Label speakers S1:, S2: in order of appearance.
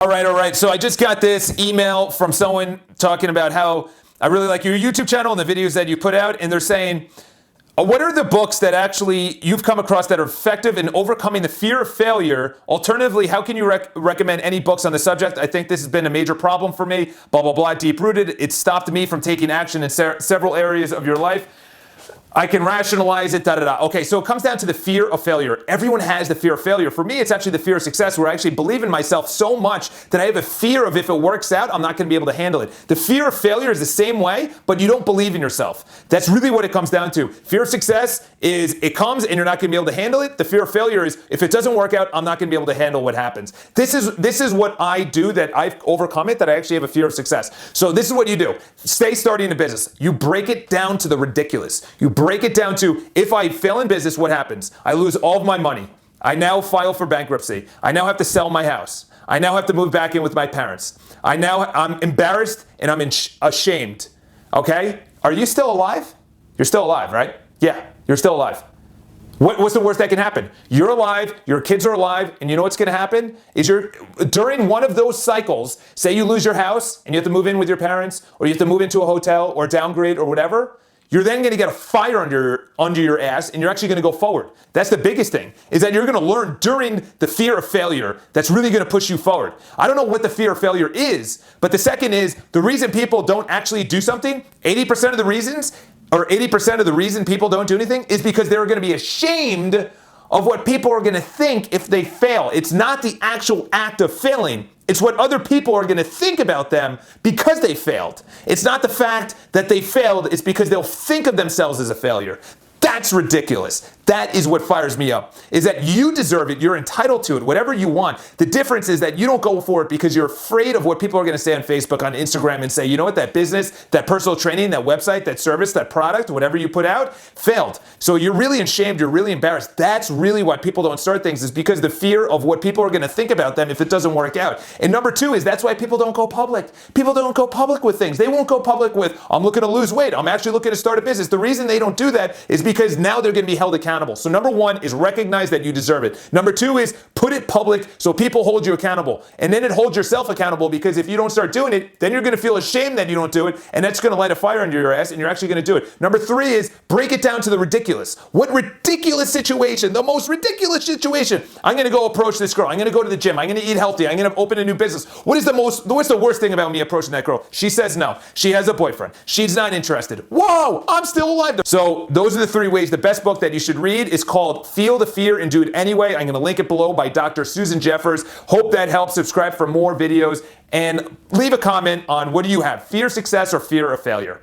S1: All right. So I just got this email from someone talking about how I really like your YouTube channel and the videos that you put out. And they're saying, what are the books that actually you've come across that are effective in overcoming the fear of failure? Alternatively, how can you recommend any books on the subject? I think this has been a major problem for me, blah, blah, blah, deep-rooted. It stopped me from taking action in several areas of your life. I can rationalize it, da-da-da. Okay, so it comes down to the fear of failure. Everyone has the fear of failure. For me, it's actually the fear of success, where I actually believe in myself so much that I have a fear of if it works out, I'm not going to be able to handle it. The fear of failure is the same way, but you don't believe in yourself. That's really what it comes down to. Fear of success is it comes and you're not going to be able to handle it. The fear of failure is if it doesn't work out, I'm not going to be able to handle what happens. This is what I do, that I've overcome it, that I actually have a fear of success. So this is what you do. Stay starting a business. You break it down to the ridiculous. You break it down to, if I fail in business, what happens? I lose all of my money. I now file for bankruptcy. I now have to sell my house. I now have to move back in with my parents. I'm embarrassed and I'm ashamed. Okay? Are you still alive? You're still alive, right? Yeah, you're still alive. What's the worst that can happen? You're alive, your kids are alive, and you know what's going to happen? Is during one of those cycles, say you lose your house and you have to move in with your parents, or you have to move into a hotel or downgrade or whatever, you're then going to get a fire under your ass, and you're actually going to go forward. That's the biggest thing, is that you're going to learn during the fear of failure that's really going to push you forward. I don't know what the fear of failure is, but the second is the reason people don't actually do something, 80% of the reasons, or 80% of the reason people don't do anything is because they're going to be ashamed of what people are going to think if they fail. It's not the actual act of failing. It's what other people are going to think about them because they failed. It's not the fact that they failed. It's because they'll think of themselves as a failure. That's ridiculous. That is what fires me up, is that you deserve it. You're entitled to it, whatever you want. The difference is that you don't go for it because you're afraid of what people are going to say on Facebook, on Instagram, and say, you know what, that business, that personal training, that website, that service, that product, whatever you put out, failed. So you're really ashamed. You're really embarrassed. That's really why people don't start things, is because the fear of what people are going to think about them if it doesn't work out. And number two is that's why people don't go public. People don't go public with things. They won't go public with, I'm looking to lose weight. I'm actually looking to start a business. The reason they don't do that is because now they're going to be held accountable. So number one is recognize that you deserve it. Number two is put it public so people hold you accountable. And then it holds yourself accountable, because if you don't start doing it, then you're going to feel ashamed that you don't do it, and that's going to light a fire under your ass, and you're actually going to do it. Number three is break it down to the ridiculous. What ridiculous situation, the most ridiculous situation? I'm going to go approach this girl. I'm going to go to the gym. I'm going to eat healthy. I'm going to open a new business. What's the worst thing about me approaching that girl? She says no. She has a boyfriend. She's not interested. Whoa, I'm still alive. So those are the three ways. The best book that you should read is called Feel the Fear and Do It Anyway. I'm going to link it below, by Dr. Susan Jeffers. Hope that helps. Subscribe for more videos and leave a comment on, what do you have, fear of success or fear of failure?